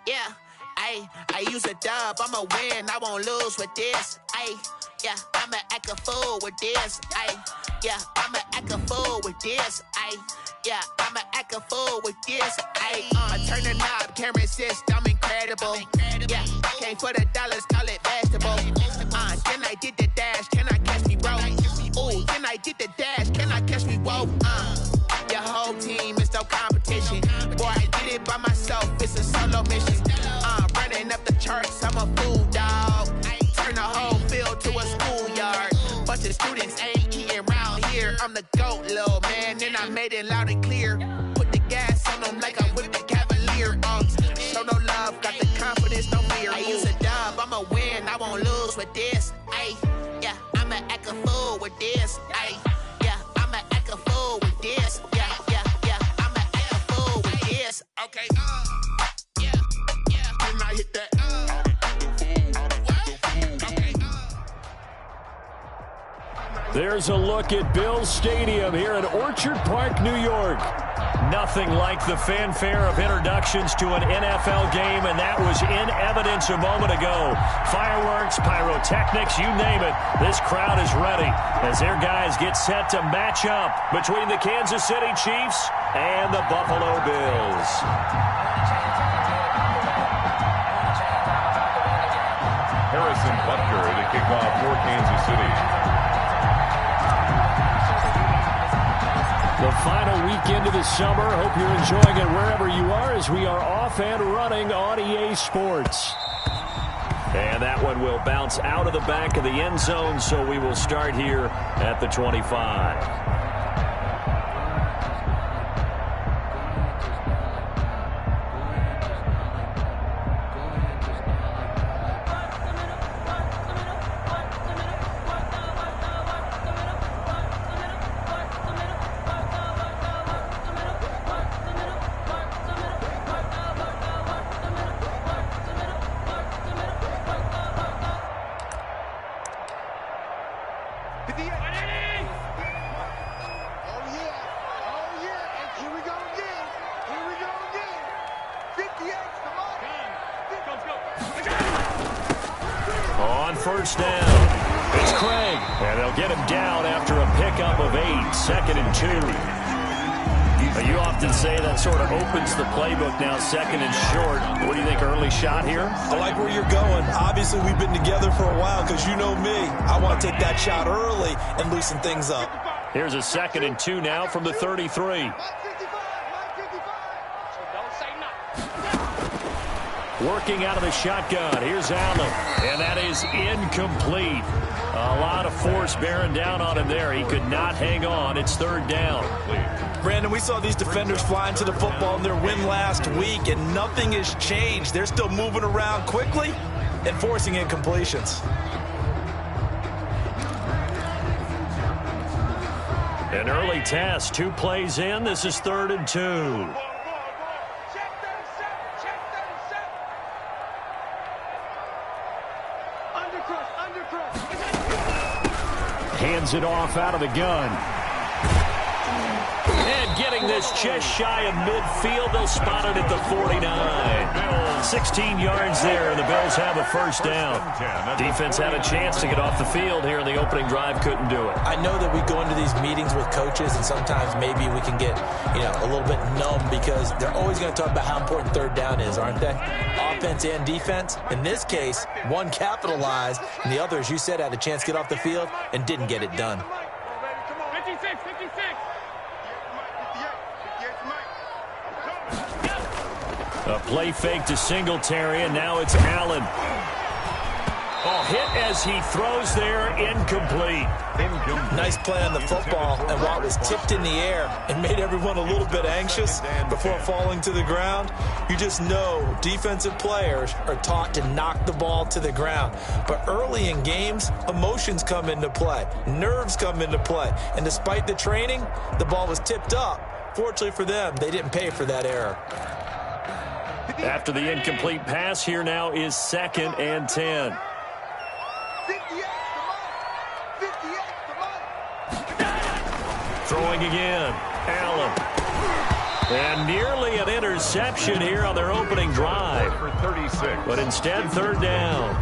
Yeah, I use a dub, I'ma win, I won't lose with this. Yeah, I'ma act a fool with this. Yeah, I'ma act a fool with this. Yeah, I'ma act a fool with this. I turn the knob, can't resist, I'm incredible. Yeah, came for the dollars, call it vegetable. Then I did the dash, can I catch me, bro? Ooh, then I did the dash, can I catch me, whoa? Your whole team is no competition. Boy, I did it by myself, it's a solo mission. Running up the charts, I'm a fool, dog. Turn the whole field to a schoolyard. Bunch of students ain't eating round here. I'm the GOAT, little man, and I made it loud and clear. Put the gas on them like I'm with the Cavalier. Show no love, got the confidence, no fear. I use a dub, I'ma win, I won't lose with this. Yeah, I'ma act a fool with this. Yeah, I'ma act a fool with this. Yeah, I'ma act a fool with this. Okay, yeah, then I hit that. There's a look at Bills Stadium here in Orchard Park, New York. Nothing like the fanfare of introductions to an NFL game, and that was in evidence a moment ago. Fireworks, pyrotechnics, you name it. This crowd is ready as their guys get set to match up between the Kansas City Chiefs and the Buffalo Bills. Harrison Butker to kick off for Kansas City. The final weekend of the summer. Hope you're enjoying it wherever you are as we are off and running on EA Sports. And that one will bounce out of the back of the end zone, so we will start here at the 25. First down. It's Craig. And they'll get him down after a pickup of 8, 2nd and 2. You often say that sort of opens the playbook now, 2nd and short. What do you think, early shot here? I like where you're going. Obviously, we've been together for a while because you know me. I want to take that shot early and loosen things up. Here's a 2nd and 2 now from the 33. Working out of the shotgun. Here's Allen. And that is incomplete. A lot of force bearing down on him there. He could not hang on. It's 3rd down. Brandon, we saw these defenders fly into the football in their win last week, and nothing has changed. They're still moving around quickly and forcing incompletions. An early test. 2 plays in. This is 3rd and 2. Hands it off out of the gun. And getting this just shy of midfield. They'll spot it at the 49. 16 yards there, and the Bills have a first down. Defense had a chance to get off the field here in the opening drive. Couldn't do it. I know that we go into these meetings with coaches, and sometimes maybe we can get, a little bit numb because they're always going to talk about how important 3rd down is, aren't they? Offense and defense. In this case, one capitalized, and the other, as you said, had a chance to get off the field and didn't get it done. 56. A play fake to Singletary, and now it's Allen. Oh, hit as he throws there, incomplete. Nice play on the football, and while it was tipped in the air and made everyone a little bit anxious before falling to the ground, you just know defensive players are taught to knock the ball to the ground. But early in games, emotions come into play, nerves come into play, and despite the training, the ball was tipped up. Fortunately for them, they didn't pay for that error. After the incomplete pass, here now is 2nd and 10. Throwing again. Allen. And nearly an interception here on their opening drive. For 36. But instead, third down.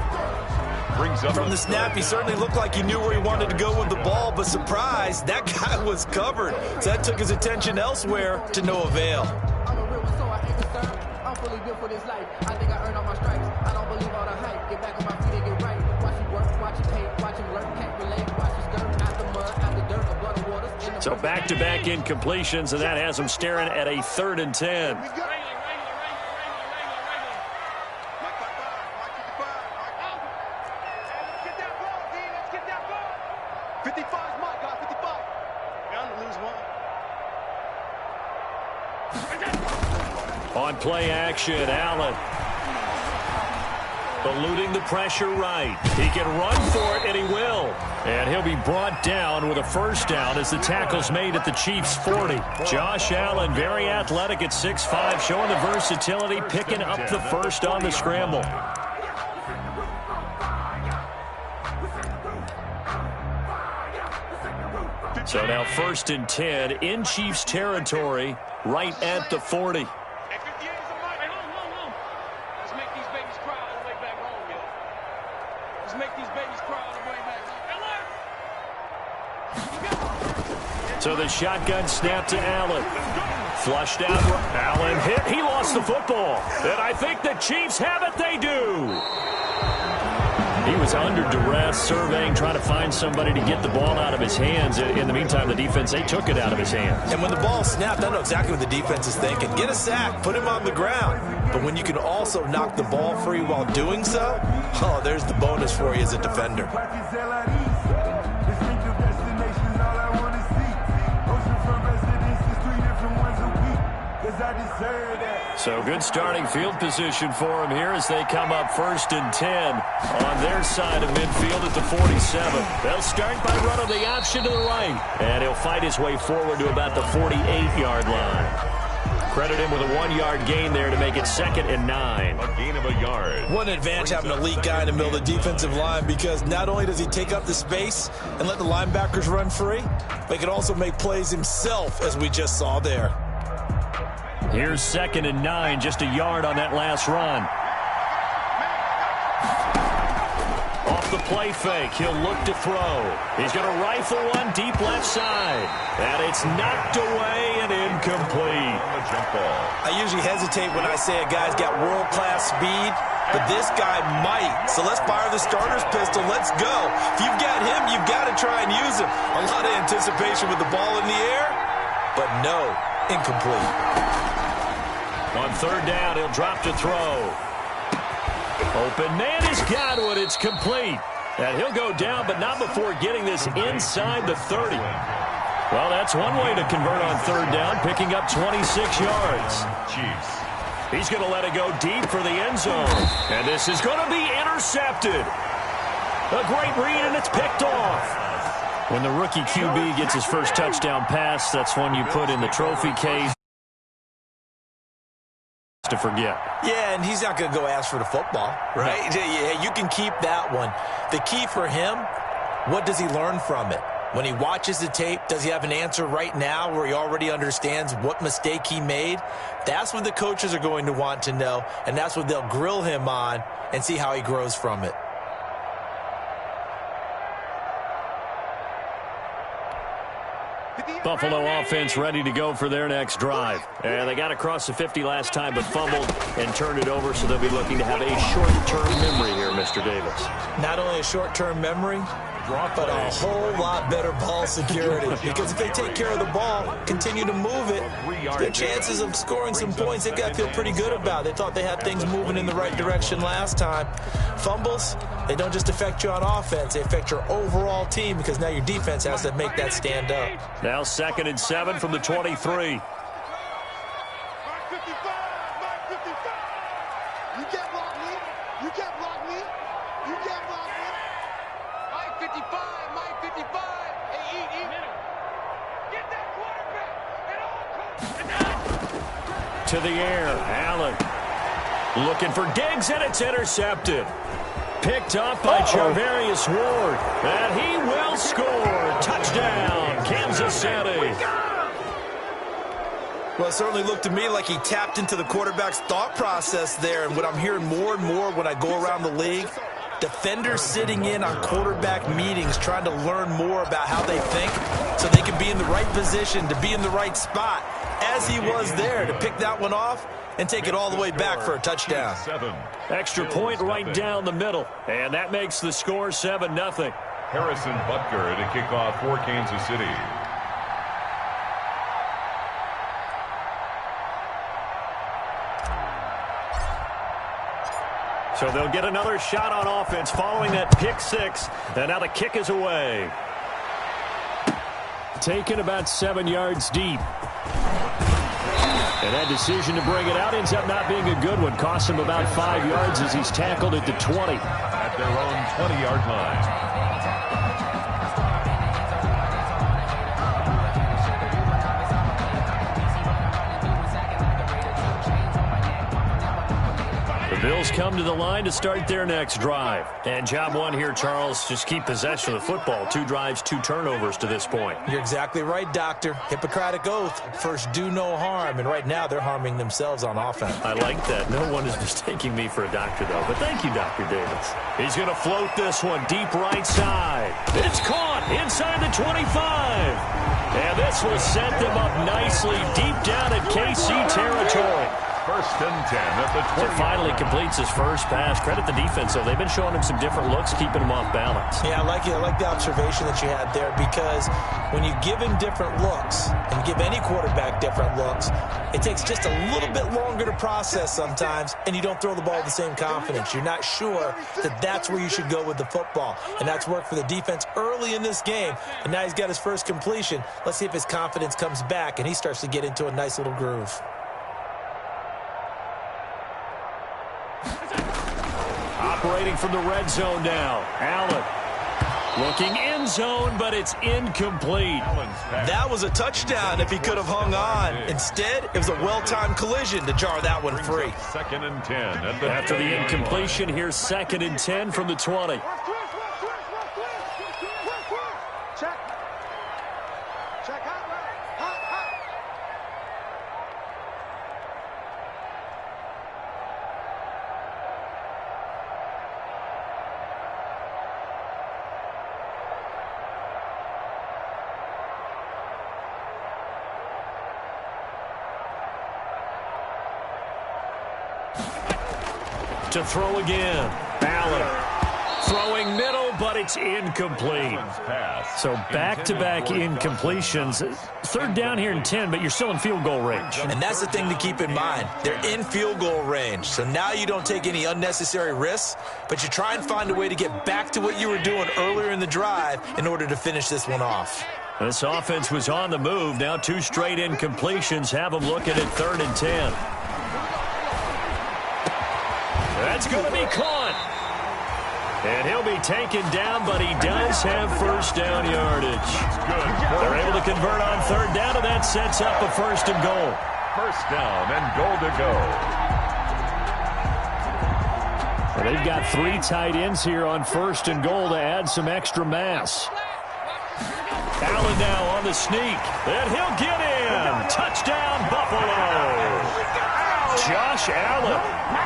From the snap, he certainly looked like he knew where he wanted to go with the ball, but surprise, that guy was covered. So that took his attention elsewhere to no avail. I'm a real one, so I ain't disturbed. I'm fully built for this life. I think I earned all my stripes. I don't believe all the hype. Get back on my feet and get right. Watch him work, watch him hate, watch him lurk, can't relate. Watch him skirt, out the mud, out the dirt, above the waters. So back-to-back incompletions, and that has them staring at a 3rd and 10. On play action, Allen eluding the pressure right. He can run for it, and he will. And he'll be brought down with a first down as the tackle's made at the Chiefs' 40. Josh Allen, very athletic at 6'5", showing the versatility, picking up the first on the scramble. So now 1st and 10 in Chiefs territory, right at the 40. So the shotgun snap to Allen. Flushed out. Allen hit. He lost the football. And I think the Chiefs have it. They do. He was under duress, surveying, trying to find somebody to get the ball out of his hands. In the meantime, the defense, they took it out of his hands. And when the ball snapped, I know exactly what the defense is thinking. Get a sack, put him on the ground. But when you can also knock the ball free while doing so, oh, there's the bonus for you as a defender. So good starting field position for him here as they come up 1st and 10 on their side of midfield at the 47. They'll start by running the option to the right, and he'll fight his way forward to about the 48-yard line. Credit him with a 1-yard gain there to make it 2nd and 9. A gain of a yard. What an advantage having an elite guy in the middle of the defensive line, because not only does he take up the space and let the linebackers run free, but he can also make plays himself, as we just saw there. Here's 2nd and 9, just a yard on that last run. Off the play fake, he'll look to throw. He's going to rifle one deep left side. And it's knocked away and incomplete. I usually hesitate when I say a guy's got world-class speed, but this guy might. So let's fire the starter's pistol. Let's go. If you've got him, you've got to try and use him. A lot of anticipation with the ball in the air, but no, incomplete. On 3rd down, he'll drop to throw. Open man has got it. It's complete. And he'll go down, but not before getting this inside the 30. Well, that's one way to convert on 3rd down, picking up 26 yards. Chiefs. He's going to let it go deep for the end zone. And this is going to be intercepted. A great read, and it's picked off. When the rookie QB gets his first touchdown pass, that's one you put in the trophy case to forget. Yeah, and he's not going to go ask for the football, right? Yeah, you can keep that one. The key for him, what does he learn from it? When he watches the tape, does he have an answer right now where he already understands what mistake he made? That's what the coaches are going to want to know, and that's what they'll grill him on and see how he grows from it. Buffalo offense ready to go for their next drive. And they got across the 50 last time but fumbled and turned it over, so they'll be looking to have a short-term memory here, Mr. Davis. Not only a short-term memory, but a whole lot better ball security. Because if they take care of the ball, continue to move it, their chances of scoring some points, they've got to feel pretty good about. They thought they had things moving in the right direction last time. Fumbles, they don't just affect you on offense, they affect your overall team, because now your defense has to make that stand up. Now 2nd and 7 from the 23. To the air, Allen looking for Diggs, and it's intercepted. Picked up by Charvarius Ward, and he will score. Touchdown, Kansas City. Well, it certainly looked to me like he tapped into the quarterback's thought process there. And what I'm hearing more and more when I go around the league, defenders sitting in on quarterback meetings trying to learn more about how they think so they can be in the right position to be in the right spot, as he was there to pick that one off and take it all the way back for a touchdown. Extra point right down the middle, and that makes the score 7-0. Harrison Butker to kick off for Kansas City. So they'll get another shot on offense following that pick six. And now the kick is away. Taken about 7 yards deep. And that decision to bring it out ends up not being a good one. Costs him about 5 yards as he's tackled at the 20. At their own 20-yard line. The Bills come to the line to start their next drive. And job one here, Charles, just keep possession of the football. 2 drives, 2 turnovers to this point. You're exactly right, Doctor. Hippocratic oath. First, do no harm. And right now, they're harming themselves on offense. I like that. No one is mistaking me for a doctor, though. But thank you, Dr. Davis. He's going to float this one deep right side. It's caught inside the 25. And this will set them up nicely deep down in KC territory. First and 10 at the 20. It finally completes his first pass. Credit the defense, though. They've been showing him some different looks, keeping him off balance. Yeah, I like the observation that you had there, because when you give him different looks and give any quarterback different looks, it takes just a little bit longer to process sometimes, and you don't throw the ball with the same confidence. You're not sure that that's where you should go with the football, and that's worked for the defense early in this game, and now he's got his first completion. Let's see if his confidence comes back and he starts to get into a nice little groove. Operating from the red zone now. Allen looking end zone, but it's incomplete. That was a touchdown if he could have hung on. Instead, it was a well-timed collision to jar that one free. Second and 10. After the incompletion, here's 2nd and 10 from the 20. To throw again. Allen throwing middle, but it's incomplete. So back-to-back incompletions. 3rd down here and 10, but you're still in field goal range. And that's the thing to keep in mind. They're in field goal range. So now you don't take any unnecessary risks, but you try and find a way to get back to what you were doing earlier in the drive in order to finish this one off. This offense was on the move. Now 2 straight incompletions have them looking at 3rd and 10. That's going to be caught. And he'll be taken down, but he does have first down yardage. They're able to convert on 3rd down, and that sets up a 1st and goal. First down and goal to go. Well, they've got 3 tight ends here on 1st and goal to add some extra mass. Allen now on the sneak, and he'll get in. Touchdown, Buffalo. Josh Allen,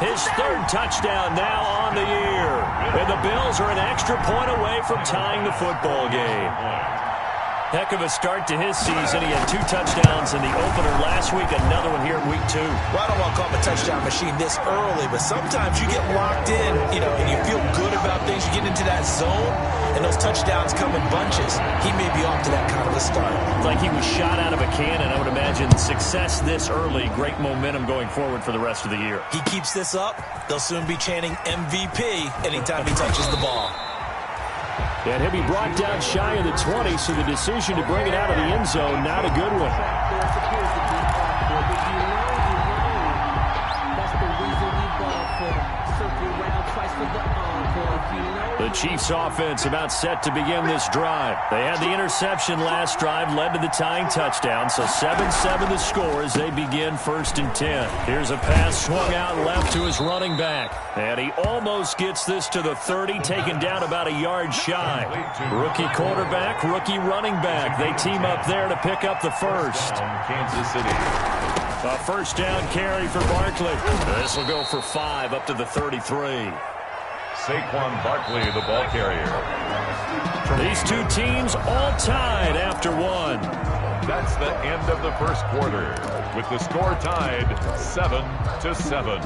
his 3rd touchdown now on the year. And the Bills are an extra point away from tying the football game. Heck of a start to his season. He had 2 touchdowns in the opener last week, another one here in week 2. Well, I don't want to call him a touchdown machine this early, but sometimes you get locked in, and you feel good about things. You get into that zone, and those touchdowns come in bunches. He may be off to that kind of a start. Like he was shot out of a cannon. I would imagine success this early, great momentum going forward for the rest of the year. He keeps this up, they'll soon be chanting MVP anytime he touches the ball. And he'll be brought down shy of the 20, so the decision to bring it out of the end zone, not a good one. The Chiefs offense about set to begin this drive. They had the interception last drive, led to the tying touchdown, so 7-7 the score as they begin 1st and 10. Here's a pass swung out left to his running back. And he almost gets this to the 30, taken down about a yard shy. Rookie quarterback, rookie running back. They team up there to pick up the 1st. Kansas City. A first down carry for Barkley. This will go for 5 up to the 33. Saquon Barkley, the ball carrier. These two teams all tied after 1. That's the end of the first quarter, with the score tied 7-7.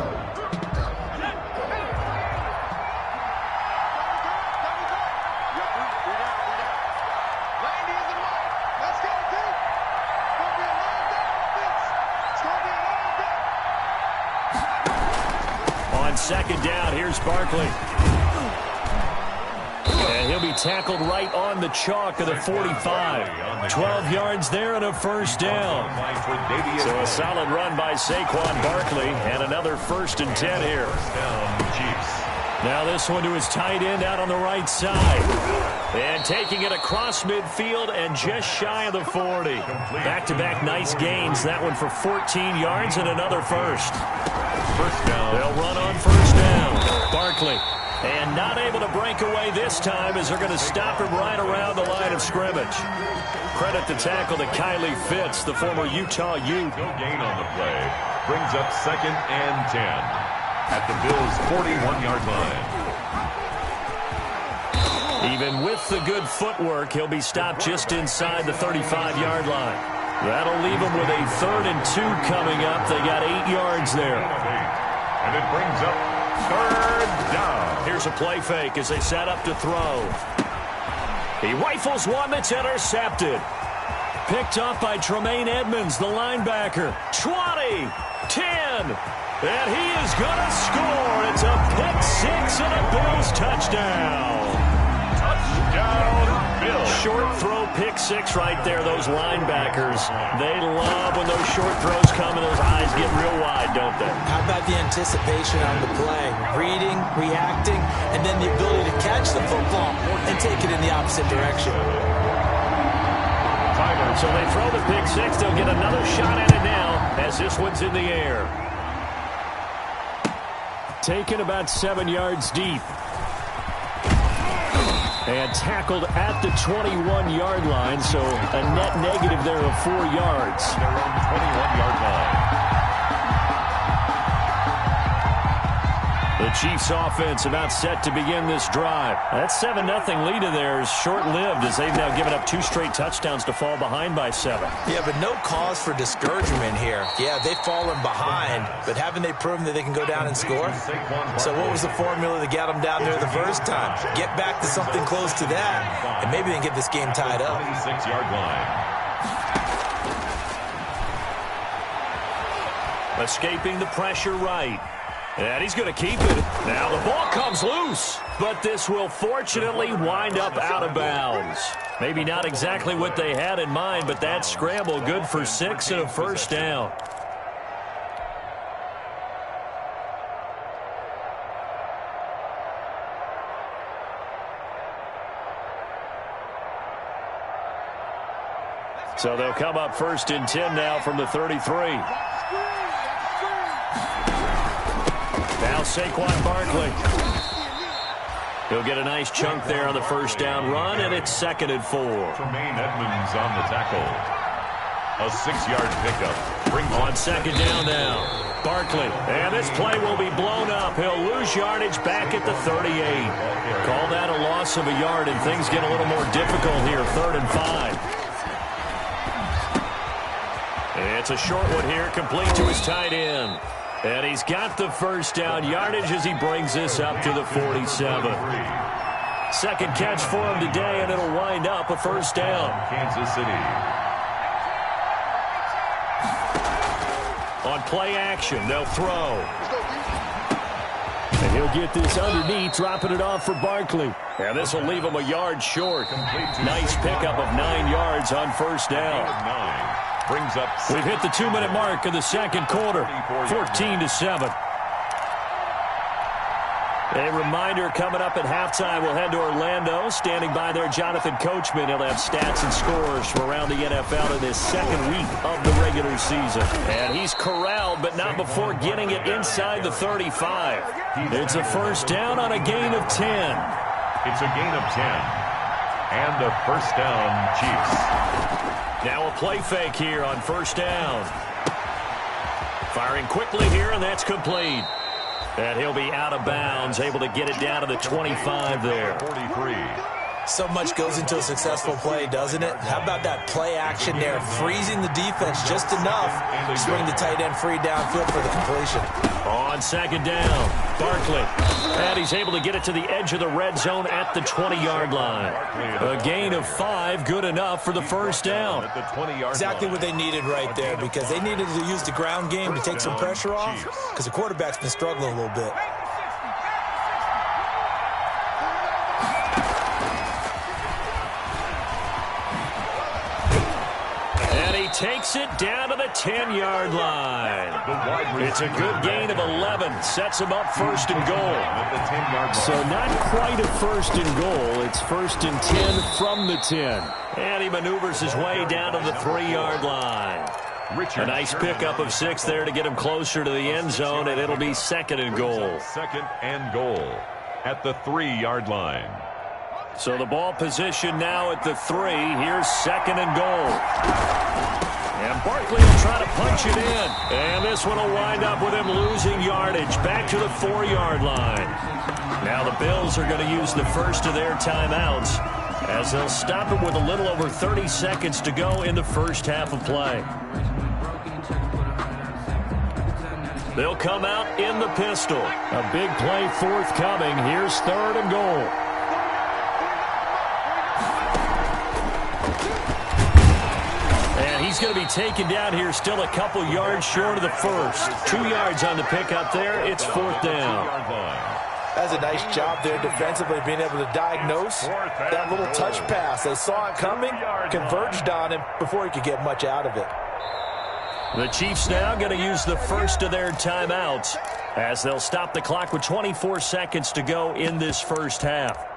On second down, here's Barkley. And he'll be tackled right on the chalk of the 45. 12 yards there and a first down. So a solid run by Saquon Barkley and another 1st and 10 here. Now this one to his tight end out on the right side. And taking it across midfield and just shy of the 40. Back-to-back nice gains. That one for 14 yards and another first. First down. They'll run on first down. Barkley. And not able to break away this time as they're going to stop him right around the line of scrimmage. Credit the tackle to Kylie Fitz, the former Utah Ute. No gain on the play. Brings up 2nd and 10 at the Bills' 41-yard line. Even with the good footwork, he'll be stopped just inside the 35-yard line. That'll leave him with a 3rd and 2 coming up. They got 8 yards there. And it brings up 3rd down. Here's a play fake as they set up to throw. He rifles one that's intercepted. Picked up by Tremaine Edmonds, the linebacker. 20, 10, and he is going to score. It's a pick 6 and a Bills touchdown. Touchdown, Bills. Short throw, pick 6 right there. Those linebackers, they love when those short throws come and those eyes get real wide, don't they? How about the anticipation on the play? Reading, reacting, and then the ability to catch the football and take it in the opposite direction. So they throw the pick 6. They'll get another shot at it now as this one's in the air. Taken about 7 yards deep. And tackled at the 21-yard line, so a net negative there of 4 yards. They're on the 21-yard line. The Chiefs offense about set to begin this drive. That 7-0 lead of theirs short-lived as they've now given up 2 straight touchdowns to fall behind by 7. Yeah, but no cause for discouragement here. Yeah, they've fallen behind, but haven't they proven that they can go down and score? So what was the formula that got them down there the first time? Get back to something close to that, and maybe they can get this game tied up. 26-yard line. Escaping the pressure right. And he's going to keep it. Now the ball comes loose, but this will fortunately wind up out of bounds. Maybe not exactly what they had in mind, but that scramble good for 6 and a first down. So they'll come up 1st and 10 now from the 33. Now Saquon Barkley. He'll get a nice chunk there on the first down run, and it's 2nd and 4. Tremaine Edmonds on the tackle. A 6-yard pickup. Brings on 2nd down now. Barkley. And this play will be blown up. He'll lose yardage back at the 38. Call that a loss of a yard, and things get a little more difficult here. 3rd and 5. It's a short one here, complete to his tight end. And he's got the first down yardage as he brings this up to the 47. Second catch for him today, and it'll wind up a first down. Kansas City. On play action, they'll throw. And he'll get this underneath, dropping it off for Barkley. And this will leave him a yard short. Nice pickup of 9 yards on first down. Brings up. We've hit the 2-minute mark of the second quarter, 14-7. A reminder coming up at halftime, we'll head to Orlando. Standing by there, Jonathan Coachman. He'll have stats and scores from around the NFL in this second week of the regular season. And he's corralled, but not before getting it inside the 35. It's a first down on a gain of 10. It's a gain of 10. And a first down, Chiefs. Now a play fake here on first down. Firing quickly here, and that's complete. And he'll be out of bounds, able to get it down to the 25 there. 43. So much goes into a successful play, doesn't it? How about that play action there, freezing the defense just enough to swing the tight end free downfield for the completion. On second down, Barkley. And he's able to get it to the edge of the red zone at the 20-yard line. A gain of 5, good enough for the first down. Exactly what they needed right there, because they needed to use the ground game to take some pressure off, because the quarterback's been struggling a little bit. Takes it down to the 10-yard line. It's a good gain of 11. Sets him up first and goal. So not quite a first and goal. It's first and 10 from the 10. And he maneuvers his way down to the 3-yard line. A nice pickup of 6 there to get him closer to the end zone, and it'll be second and goal. Second and goal at the 3-yard line. So the ball position now at the 3. Here's second and goal. And Barkley will try to punch it in. And this one will wind up with him losing yardage back to the 4-yard line. Now the Bills are going to use the first of their timeouts as they'll stop it with a little over 30 seconds to go in the first half of play. They'll come out in the pistol. A big play forthcoming. Here's third and goal. He's going to be taken down here, still a couple yards short of the first. 2 yards on the pickup there. It's fourth down. That's a nice job there defensively, being able to diagnose that little touch pass. They saw it coming, converged on him before he could get much out of it. The Chiefs now going to use the first of their timeouts as they'll stop the clock with 24 seconds to go in this first half.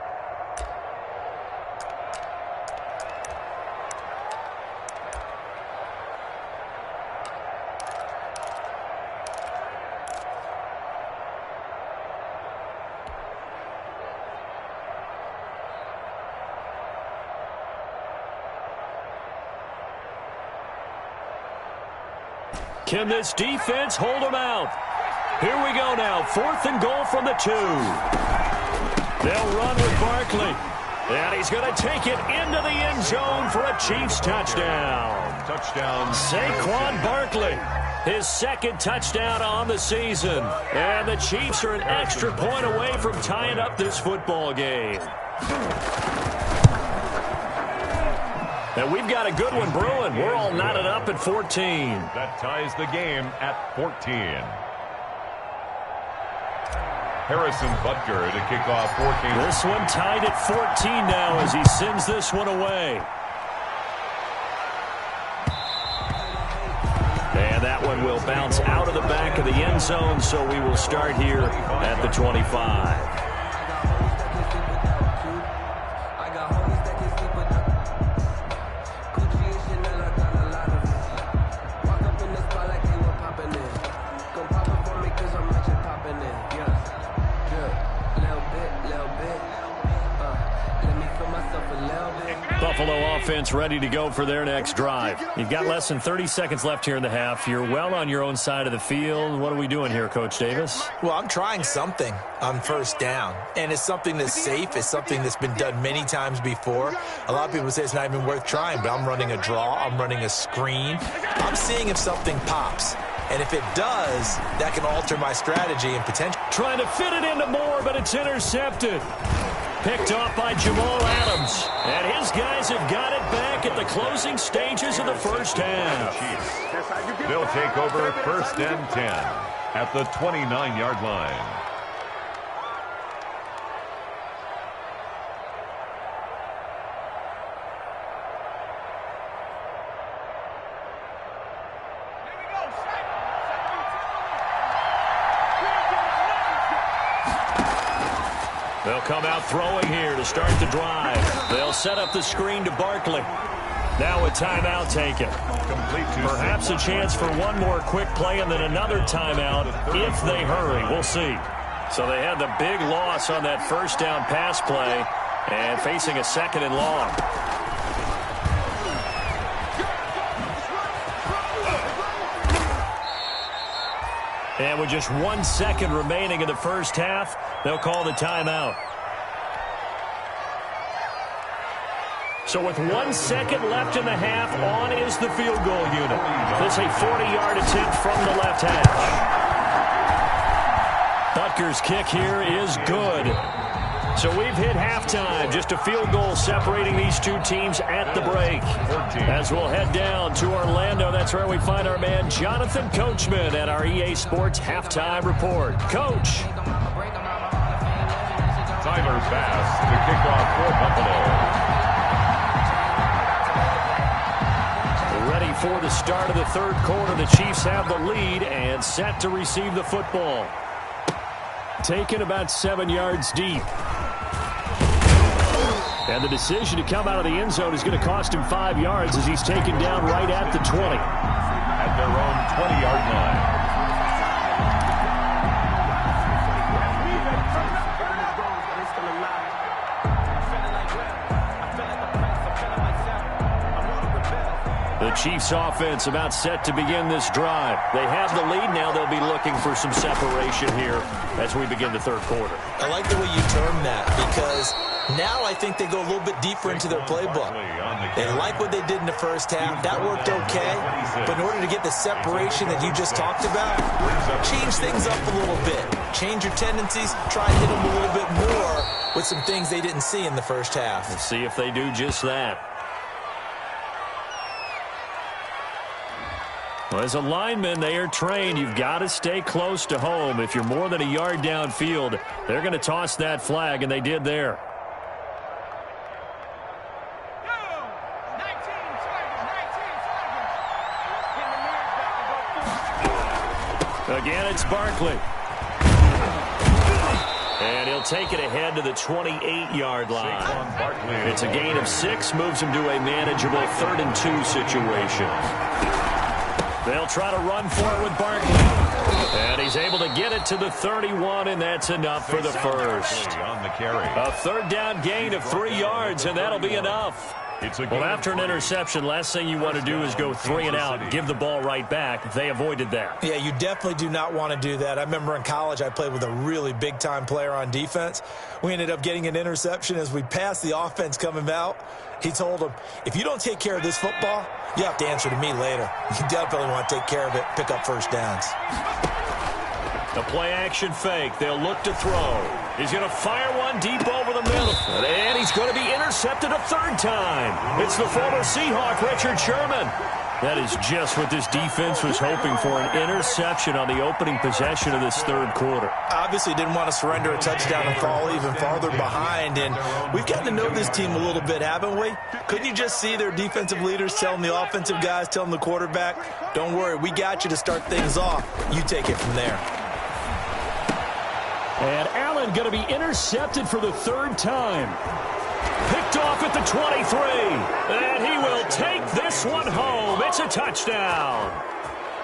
Can this defense hold them out? Here we go now. Fourth and goal from the 2. They'll run with Barkley. And he's going to take it into the end zone for a Chiefs touchdown. Touchdown. Saquon Barkley, his second touchdown on the season. And the Chiefs are an extra point away from tying up this football game. And we've got a good one brewing. We're all knotted up at 14. That ties the game at 14. Harrison Butker to kick off 14. This one tied at 14 now as he sends this one away. And that one will bounce out of the back of the end zone, so we will start here at the 25. Buffalo offense ready to go for their next drive. You've got less than 30 seconds left here in the half. You're well on your own side of the field. What are we doing here, Coach Davis? Well, I'm trying something on first down, and it's something that's safe. It's something that's been done many times before. A lot of people say it's not even worth trying, but I'm running a draw. I'm running a screen. I'm seeing if something pops. And if it does, that can alter my strategy and potential. Trying to fit it into Moore, but it's intercepted. Picked off by Jamal Adams. And his guys have got it back at the closing stages of the first half. They'll take over first and 10 at the 29-yard line. They'll come out throwing here to start the drive. They'll set up the screen to Barkley. Now a timeout taken. Perhaps a chance for one more quick play and then another timeout if they hurry. We'll see. So they had the big loss on that first down pass play and facing a second and long. And with just 1 second remaining in the first half, they'll call the timeout. So with 1 second left in the half, on is the field goal unit. This is a 40-yard attempt from the left hash. Butker's kick here is good. So we've hit halftime. Just a field goal separating these two teams at the break. As we'll head down to Orlando, that's where we find our man Jonathan Coachman at our EA Sports Halftime Report. Coach. Tyler Bass, the kickoff for Buffalo. Ready for the start of the third quarter. The Chiefs have the lead and set to receive the football. Taken about 7 yards deep. And the decision to come out of the end zone is going to cost him 5 yards as he's taken down right at the 20. At their own 20-yard line. The Chiefs offense about set to begin this drive. They have the lead. Now they'll be looking for some separation here as we begin the third quarter. I like the way you term that because now I think they go a little bit deeper into their playbook. They like what they did in the first half. That worked okay. But in order to get the separation that you just talked about, change things up a little bit. Change your tendencies. Try and hit them a little bit more with some things they didn't see in the first half. Let's see if they do just that. Well, as a lineman, they are trained. You've got to stay close to home. If you're more than a yard downfield, they're going to toss that flag, and they did there. Again, it's Barkley. And he'll take it ahead to the 28-yard line. It's a gain of 6, moves him to a manageable 3rd and 2 situation. They'll try to run for it with Barkley. And he's able to get it to the 31, and that's enough for the first. A third down gain of 3 yards, and that'll be enough. Well, after an interception, last thing you want to do is go 3 and out and give the ball right back. They avoided that. Yeah, you definitely do not want to do that. I remember in college I played with a really big-time player on defense. We ended up getting an interception as we passed the offense coming out. He told him, if you don't take care of this football, you have to answer to me later. You definitely want to take care of it, pick up first downs. The play-action fake. They'll look to throw. He's going to fire one deep over the middle. And he's going to be intercepted a 3rd time. It's the former Seahawk, Richard Sherman. That is just what this defense was hoping for, an interception on the opening possession of this third quarter. Obviously didn't want to surrender a touchdown and fall even farther behind. And we've gotten to know this team a little bit, haven't we? Couldn't you just see their defensive leaders telling the offensive guys, telling the quarterback, don't worry, we got you to start things off. You take it from there. And Allen going to be intercepted for the 3rd time. Picked off at the 23. And he will take this one home. It's a touchdown.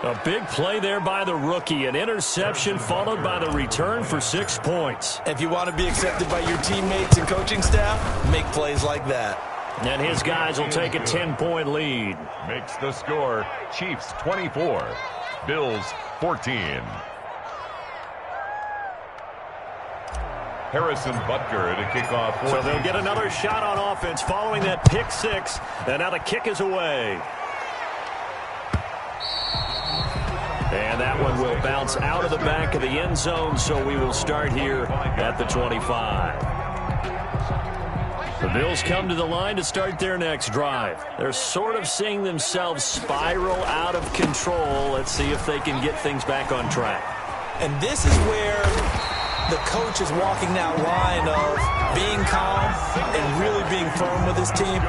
A big play there by the rookie. An interception followed by the return for 6 points. If you want to be accepted by your teammates and coaching staff, make plays like that. And his guys will take a 10-point lead. Makes the score Chiefs 24, Bills 14. Harrison Butker to kick off. So they'll get another shot on offense following that pick 6. And now the kick is away. And that one will bounce out of the back of the end zone, so we will start here at the 25. The Bills come to the line to start their next drive. They're sort of seeing themselves spiral out of control. Let's see if they can get things back on track. And this is where the coach is walking that line of being calm and really being firm with his team.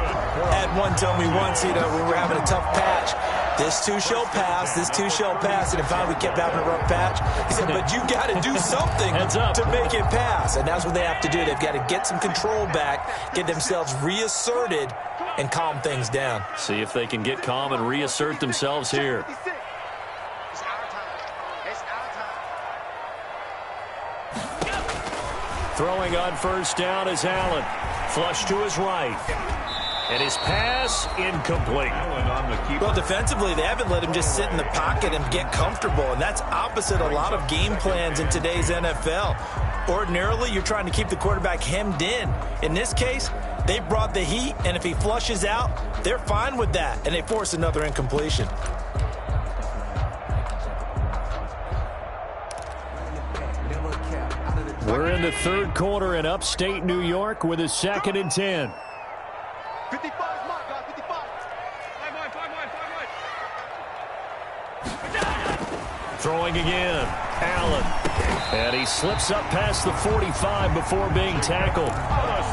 Had one tell me once, we were having a tough patch. This too shall pass, this too shall pass. And finally we kept having a rough patch. He said, but you got to do something to make it pass. And that's what they have to do. They've got to get some control back, get themselves reasserted, and calm things down. See if they can get calm and reassert themselves here. Throwing on first down is Allen. Flush to his right. And his pass incomplete. Well, defensively, they haven't let him just sit in the pocket and get comfortable, and that's opposite a lot of game plans in today's NFL. Ordinarily, you're trying to keep the quarterback hemmed in. In this case, they brought the heat, and if he flushes out, they're fine with that, and they force another incompletion. We're in the third quarter in upstate New York with a 2nd and 10. 55 mark, guys, 55. Throwing again. Allen. And he slips up past the 45 before being tackled.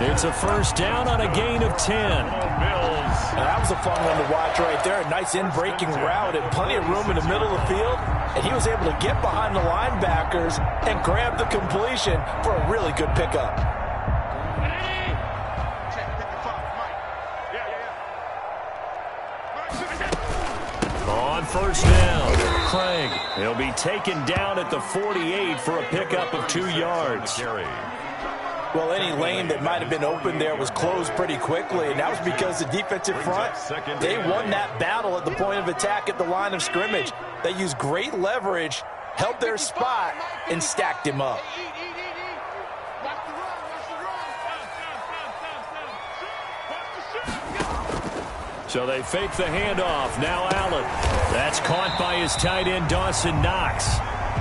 It's a first down on a gain of 10. That was a fun one to watch right there. A nice in-breaking route and plenty of room in the middle of the field. And he was able to get behind the linebackers and grab the completion for a really good pickup. On first down, Craig. He'll be taken down at the 48 for a pickup of 2 yards. Well, any lane that might have been open there was closed pretty quickly, and that was because the defensive front, they won that battle at the point of attack at the line of scrimmage. They used great leverage, held their spot, and stacked him up. So they fake the handoff. Now Allen. That's caught by his tight end, Dawson Knox.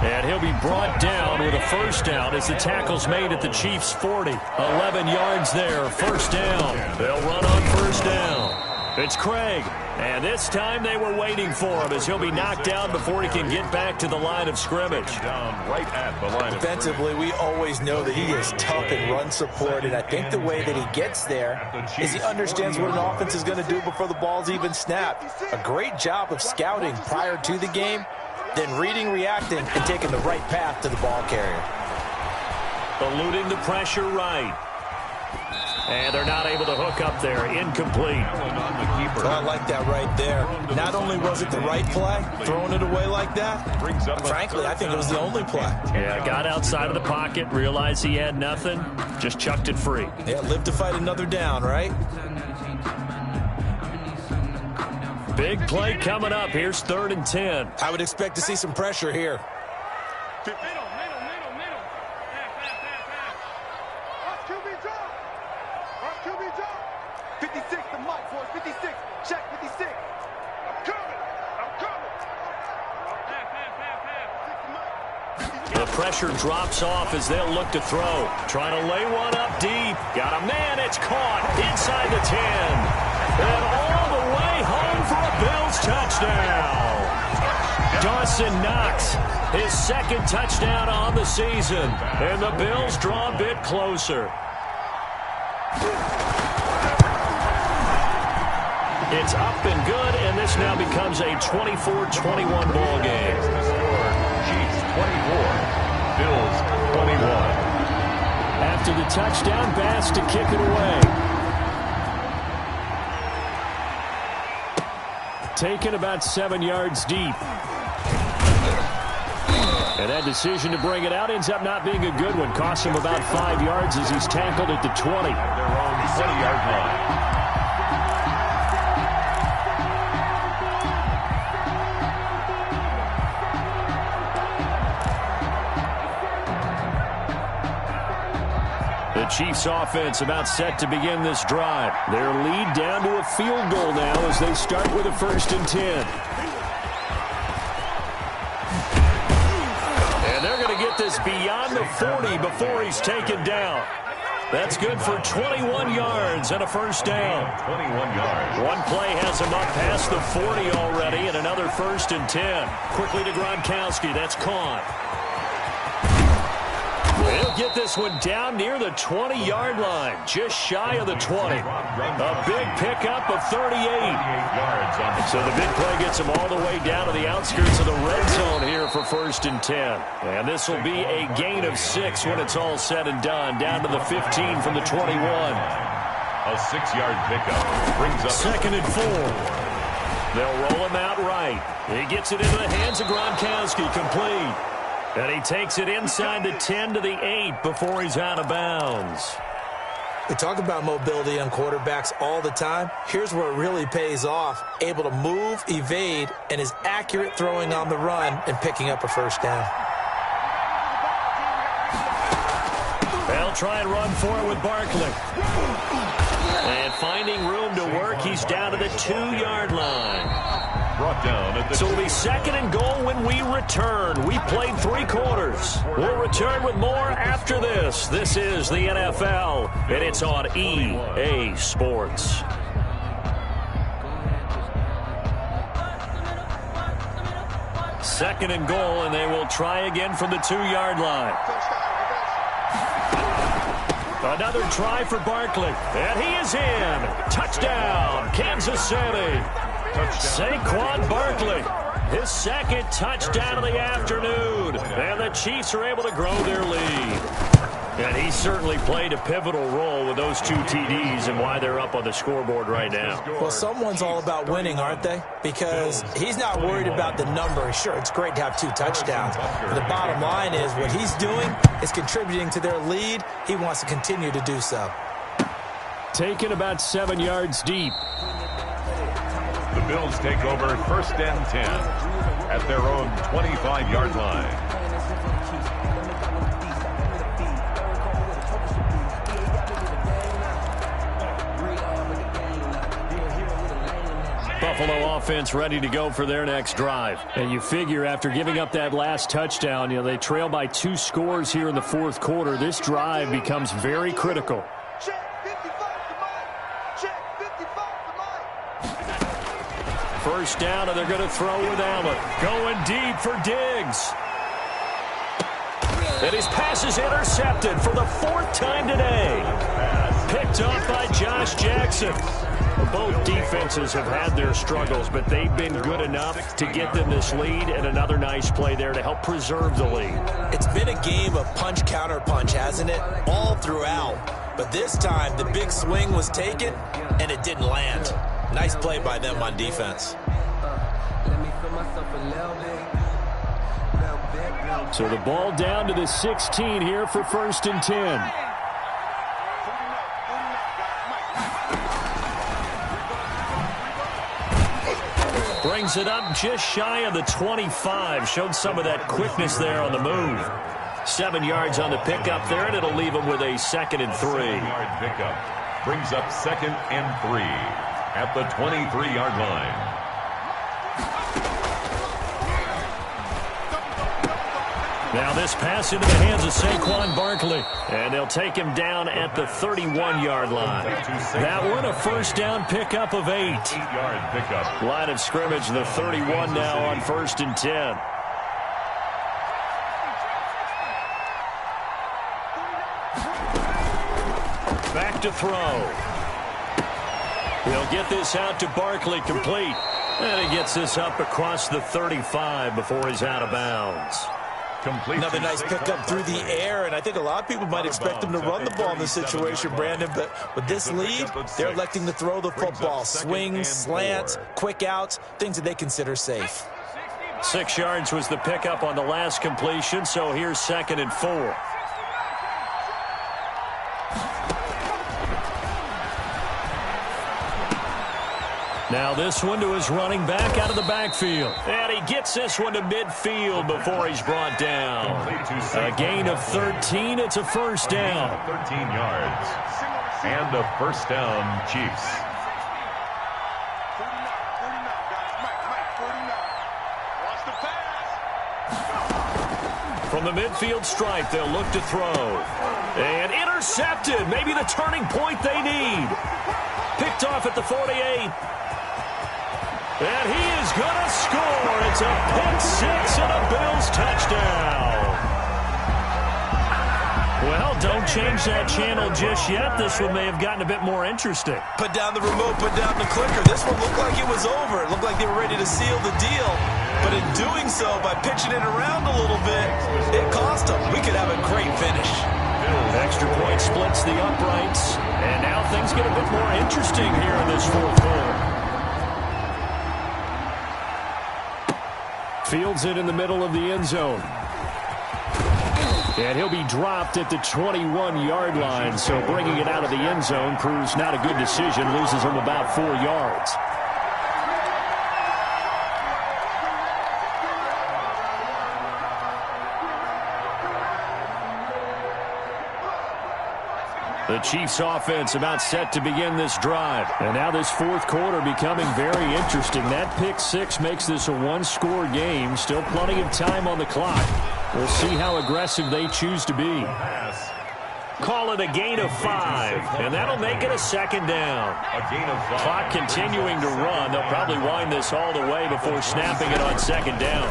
And he'll be brought down with a first down as the tackle's made at the Chiefs' 40. 11 yards there, first down. They'll run on first down. It's Craig. And this time they were waiting for him as he'll be knocked down before he can get back to the line of scrimmage. Defensively, we always know that he is tough in run support, and I think the way that he gets there is he understands what an offense is going to do before the ball's even snapped. A great job of scouting prior to the game, then reading, reacting, and taking the right path to the ball carrier. Eluding the pressure right. And they're not able to hook up there. Incomplete. I like that right there. Not only was it the right play, throwing it away like that, frankly, I think it was the only play. Yeah, got outside of the pocket, realized he had nothing, just chucked it free. Yeah, live to fight another down, right? Big play coming up. Here's 3rd and 10. I would expect to see some pressure here. The pressure drops off as they'll look to throw. Trying to lay one up deep. Got a man. It's caught inside the 10. And all the way home for a Bills touchdown. Dawson Knox, his 2nd touchdown on the season. And the Bills draw a bit closer. It's up and good, and this now becomes a 24-21 ball game. Chiefs 24, Bills 21. After the touchdown, Bass to kick it away. Taken about 7 yards deep. And that decision to bring it out ends up not being a good one. Costs him about 5 yards as he's tackled at the 20. Their own 20-yard line. The Chiefs offense about set to begin this drive. Their lead down to a field goal now as they start with a 1st and 10. And they're going to get this beyond the 40 before he's taken down. That's good for 21 yards and a first down. 21 yards. One play has him up past the 40 already and another 1st and 10. Quickly to Gronkowski. That's caught. He'll get this one down near the 20-yard line, just shy of the 20. A big pickup of 38. So the big play gets him all the way down to the outskirts of the red zone here for 1st and 10. And this will be a gain of 6 when it's all said and done, down to the 15 from the 21. A 6-yard pickup brings up 2nd and 4. They'll roll him out right. He gets it into the hands of Gronkowski, complete. And he takes it inside the 10 to the 8 before he's out of bounds. We talk about mobility on quarterbacks all the time. Here's where it really pays off. Able to move, evade, and is accurate throwing on the run and picking up a first down. They'll try and run for it with Barkley. And finding room to work, he's down to the 2-yard line. Brought down at the So it'll be 2nd and goal when we return. We played 3 quarters. We'll return with more after this. This is the NFL, and it's on EA Sports. Second and goal, and they will try again from the 2-yard line. Another try for Barkley, and he is in. Touchdown, Kansas City. Saquon Barkley, his 2nd touchdown of the afternoon, and the Chiefs are able to grow their lead. And he certainly played a pivotal role with those 2 TDs and why they're up on the scoreboard right now. Well, someone's all about winning, aren't they? Because he's not worried about the number. Sure, it's great to have 2 touchdowns. But the bottom line is what he's doing is contributing to their lead. He wants to continue to do so. Taken about 7 yards deep. The Bills take over 1st and 10 at their own 25-yard line. Buffalo offense ready to go for their next drive. And you figure after giving up that last touchdown, they trail by 2 scores here in the 4th quarter. This drive becomes very critical. First down, and they're going to throw with Allen. Going deep for Diggs. And his pass is intercepted for the 4th time today. Picked off by Josh Jackson. Both defenses have had their struggles, but they've been good enough to get them this lead, and another nice play there to help preserve the lead. It's been a game of punch-counter-punch, hasn't it? All throughout. But this time, the big swing was taken, and it didn't land. Nice play by them on defense. So the ball down to the 16 here for 1st and 10. Brings it up just shy of the 25. Showed some of that quickness there on the move. 7 yards on the pickup there, and it'll leave him with a 2nd and 3. 7-yard pickup brings up 2nd and 3 at the 23-yard line. Now this pass into the hands of Saquon Barkley. And they'll take him down at the 31-yard line. That one a first down pickup of 8. 8-yard pickup. Line of scrimmage, the 31 now on 1st and 10. Back to throw. He'll get this out to Barkley, complete. And he gets this up across the 35 before he's out of bounds. Another nice pickup through the air, and I think a lot of people might expect him to run the ball in this situation, Brandon, but with this lead, they're electing to throw the football. Swings, slants, quick outs, things that they consider safe. 6 yards was the pickup on the last completion, so here's 2nd and 4. Now this one to his running back out of the backfield. And he gets this one to midfield before he's brought down. A gain of 13. It's a first down. 13 yards. And a first down, Chiefs. From the midfield stripe, they'll look to throw. And intercepted. Maybe the turning point they need. Picked off at the 48. And he is going to score. It's a pick six and a Bills touchdown. Well, don't change that channel just yet. This one may have gotten a bit more interesting. Put down the remote, put down the clicker. This one looked like it was over. It looked like they were ready to seal the deal. But in doing so, by pitching it around a little bit, it cost them. We could have a great finish. Extra point splits the uprights. And now things get a bit more interesting here in this fourth quarter. Fields it in the middle of the end zone. And he'll be dropped at the 21-yard line, so bringing it out of the end zone proves not a good decision, loses him about 4 yards. The Chiefs offense about set to begin this drive. And now this fourth quarter becoming very interesting. That pick six makes this a one-score game. Still plenty of time on the clock. We'll see how aggressive they choose to be. Call it a gain of 5, and that'll make it a second down. Clock continuing to run. They'll probably wind this all the way before snapping it on second down.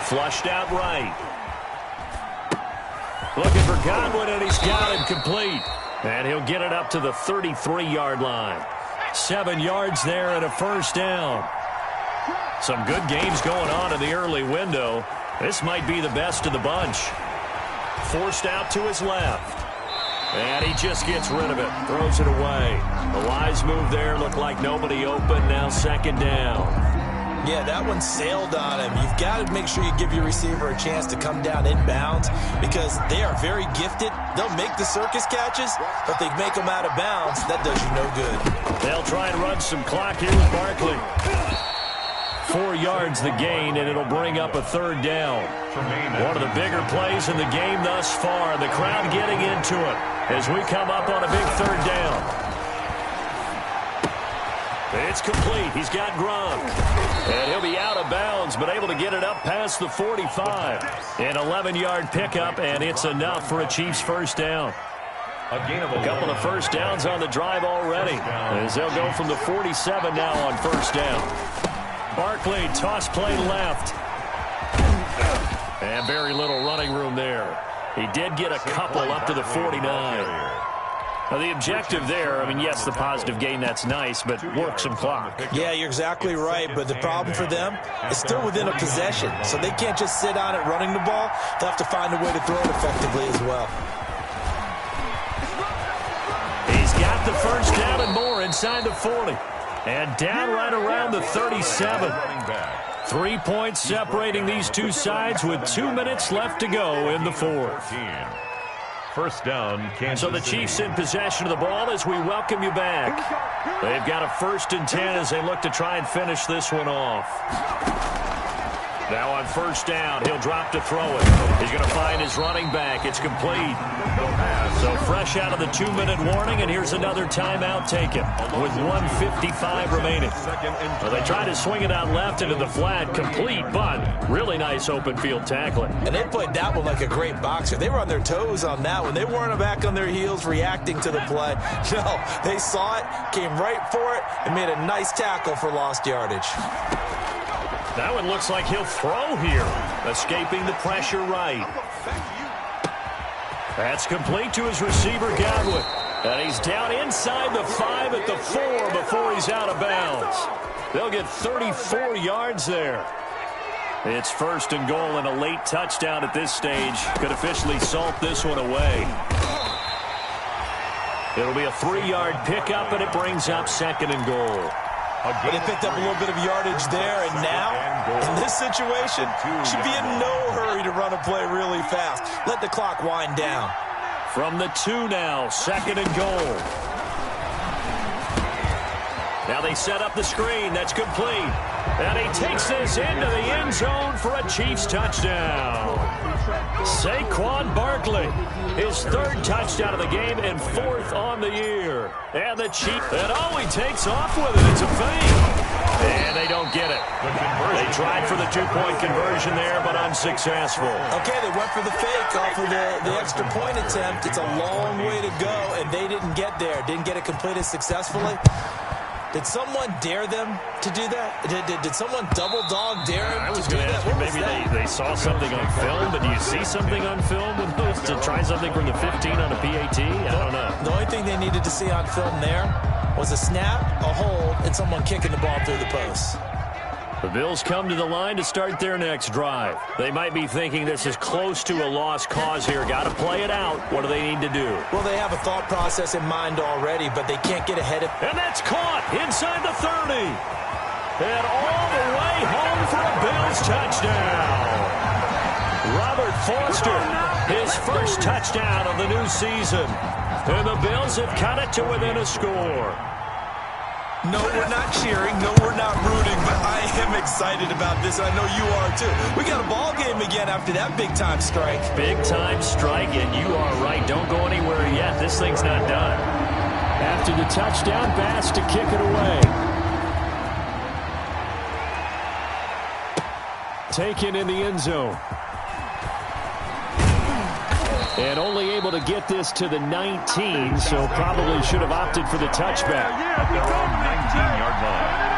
Flushed out right. Looking for Godwin, and he's got him complete. And he'll get it up to the 33-yard line. 7 yards there and a first down. Some good games going on in the early window. This might be the best of the bunch. Forced out to his left. And he just gets rid of it. Throws it away. The wise move there. Looked like nobody open. Now second down. Yeah, that one sailed on him. You've got to make sure you give your receiver a chance to come down inbounds because they are very gifted. They'll make the circus catches, but they make them out of bounds. That does you no good. They'll try and run some clock here with Barkley. 4 yards the gain, and it'll bring up a third down. One of the bigger plays in the game thus far. The crowd getting into it as we come up on a big third down. It's complete. He's got Gronk. And he'll be out of bounds, but able to get it up past the 45. An 11-yard pickup, and it's enough for a Chiefs first down. A couple of first downs on the drive already, as they'll go from the 47 now on first down. Barkley, toss play left. And very little running room there. He did get a couple up to the 49. Now, the objective there, I mean, yes, the positive gain, that's nice, but work some clock. Yeah, you're exactly right, but the problem for them is still within a possession, so they can't just sit on it running the ball. They'll have to find a way to throw it effectively as well. He's got the first down and more inside the 40. And down right around the 37. 3 points separating these two sides with 2 minutes left to go in the fourth. First down, Kansas So the Chiefs in possession of the ball as we welcome you back. They've got a 1st and 10 as they look to try and finish this one off. Now on first down, he'll drop to throw it. He's going to find his running back. It's complete. So fresh out of the 2-minute warning, and here's another timeout taken with 1:55 remaining. Well, they try to swing it out left into the flat, complete, but really nice open field tackling. And they played that one like a great boxer. They were on their toes on that one. They weren't back on their heels reacting to the play. No, they saw it, came right for it, and made a nice tackle for lost yardage. That one looks like he'll throw here, escaping the pressure right. That's complete to his receiver, Godwin. And he's down inside the 5 at the 4 before he's out of bounds. They'll get 34 yards there. It's 1st and goal, and a late touchdown at this stage could officially salt this one away. It'll be a 3-yard pickup, and it brings up 2nd and goal. But they picked up a little bit of yardage there, and now, in this situation, should be in no hurry to run a play really fast. Let the clock wind down. From the 2 now, 2nd and goal. Now they set up the screen. That's complete. And he takes this into the end zone for a Chiefs touchdown. Saquon Barkley, his 3rd touchdown of the game and 4th on the year. And the Chiefs, and he takes off with it. It's a fake. And they don't get it. They tried for the 2-point conversion there, but unsuccessful. Okay, they went for the fake off of the extra point attempt. It's a long way to go, and they didn't get there. Didn't get it completed successfully. Did someone dare them to do that? Did someone double dog dare them to do that? Maybe they saw something on film, but do you see something on film with those to try something from the 15 on a PAT? I don't know. The only thing they needed to see on film there was a snap, a hold, and someone kicking the ball through the post. The Bills come to the line to start their next drive. They might be thinking this is close to a lost cause here. Got to play it out. What do they need to do? Well, they have a thought process in mind already, but they can't get ahead of... And that's caught inside the 30. And all the way home for a Bills touchdown. Robert Foster, his first touchdown of the new season. And the Bills have cut it to within a score. No, we're not cheering. No, we're not rooting. But I am excited about this. I know you are, too. We got a ball game again after that big-time strike. Big-time strike, and you are right. Don't go anywhere yet. This thing's not done. After the touchdown, Bass to kick it away. Taken in the end zone. And only able to get this to the 19, so probably should have opted for the touchback. At their own 19-yard line.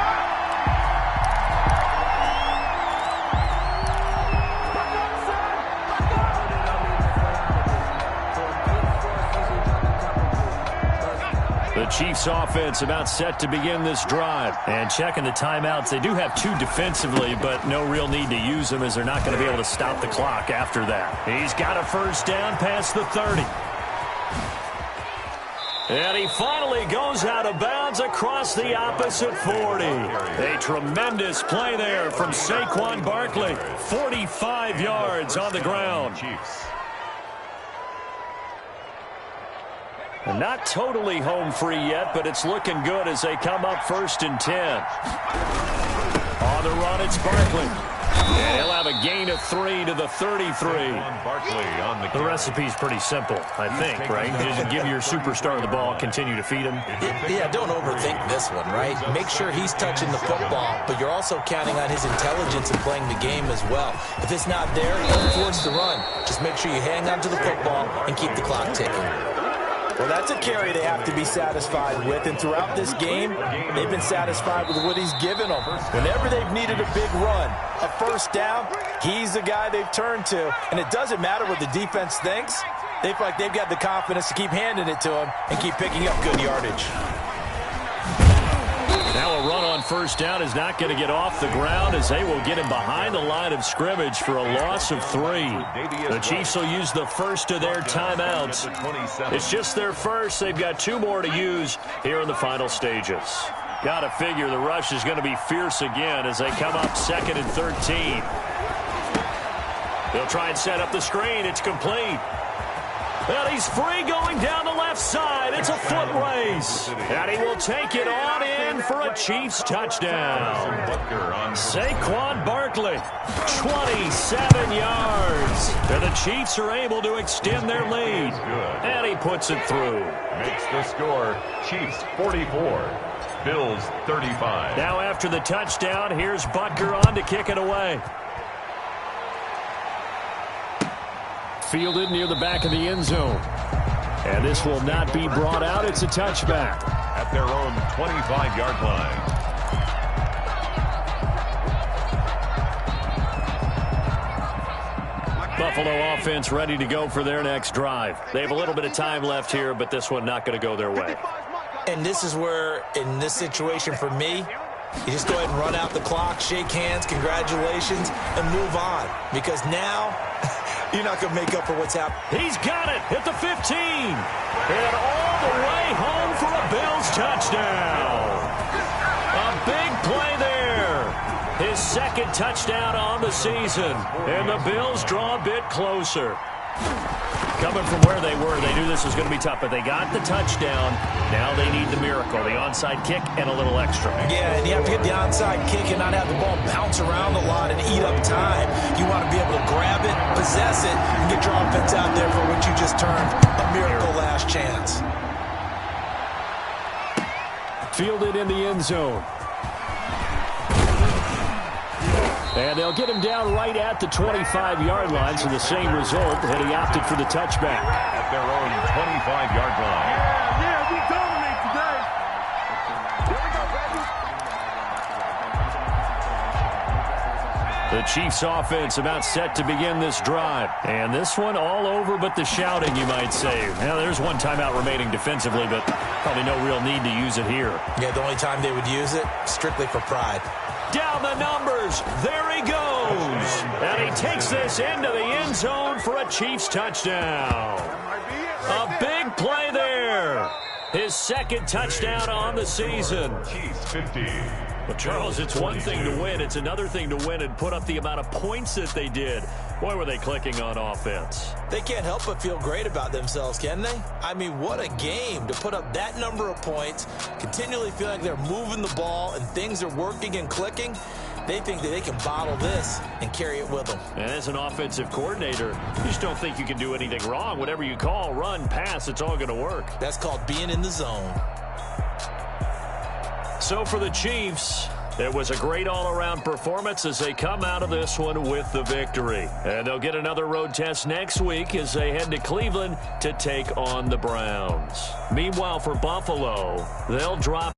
The Chiefs offense about set to begin this drive. And checking the timeouts, they do have 2 defensively, but no real need to use them as they're not going to be able to stop the clock after that. He's got a first down past the 30. And he finally goes out of bounds across the opposite 40. A tremendous play there from Saquon Barkley. 45 yards on the ground. Chiefs. And not totally home free yet, but it's looking good as they come up 1st and 10. On the run, it's Barkley. And he'll have a gain of 3 to the 33. Barkley on The recipe's pretty simple, I think, right? Just give your superstar the ball, continue to feed him. Yeah, don't overthink this one, right? Make sure he's touching the football, but you're also counting on his intelligence in playing the game as well. If it's not there, don't force the run. Just make sure you hang on to the football and keep the clock ticking. Well, that's a carry they have to be satisfied with, and throughout this game, they've been satisfied with what he's given them. Whenever they've needed a big run, a first down, he's the guy they've turned to, and it doesn't matter what the defense thinks. They feel like they've got the confidence to keep handing it to him and keep picking up good yardage. Now a run on first down is not going to get off the ground as they will get him behind the line of scrimmage for a loss of 3. The Chiefs will use the first of their timeouts. It's just their first. They've got 2 more to use here in the final stages. Got to figure the rush is going to be fierce again as they come up 2nd and 13. They'll try and set up the screen. It's complete. Well, he's free going down the left side. It's a foot race. And he will take it on in for a Chiefs touchdown. Saquon Barkley, 27 yards. And the Chiefs are able to extend their lead. And he puts it through. Makes the score Chiefs 44, Bills 35. Now after the touchdown, here's Butker on to kick it away. Fielded near the back of the end zone. And this will not be brought out. It's a touchback. At their own 25-yard line. Buffalo offense ready to go for their next drive. They have a little bit of time left here, but this one not going to go their way. And this is where, in this situation for me, you just go ahead and run out the clock, shake hands, congratulations, and move on. Because now, you're not going to make up for what's happened. He's got it at the 15. And all the way home for a Bills touchdown. A big play there. His 2nd touchdown on the season. And the Bills draw a bit closer. Coming from where they were, they knew this was going to be tough, but they got the touchdown. Now they need the miracle, the onside kick and a little extra. Yeah, and you have to get the onside kick and not have the ball bounce around a lot and eat up time. You want to be able to grab it, possess it, and get your offense out there for what you just termed a miracle last chance. Fielded in the end zone. And they'll get him down right at the 25-yard line, so the same result, and he opted for the touchback. At their own 25-yard line. Yeah, we dominate today. Here we go, baby. The Chiefs offense about set to begin this drive. And this one all over but the shouting, you might say. Now, there's one timeout remaining defensively, but probably no real need to use it here. Yeah, the only time they would use it, strictly for pride. Down the numbers. There he goes. And he takes this into the end zone for a Chiefs touchdown. A big play there. His 2nd touchdown on the season. Chiefs 50, Well, Charles, it's one thing to win. It's another thing to win and put up the amount of points that they did. Boy, were they clicking on offense. They can't help but feel great about themselves, can they? I mean, what a game to put up that number of points, continually feel like they're moving the ball and things are working and clicking. They think that they can bottle this and carry it with them. And as an offensive coordinator, you just don't think you can do anything wrong. Whatever you call, run, pass, it's all going to work. That's called being in the zone. So for the Chiefs, it was a great all-around performance as they come out of this one with the victory. And they'll get another road test next week as they head to Cleveland to take on the Browns. Meanwhile, for Buffalo, they'll drop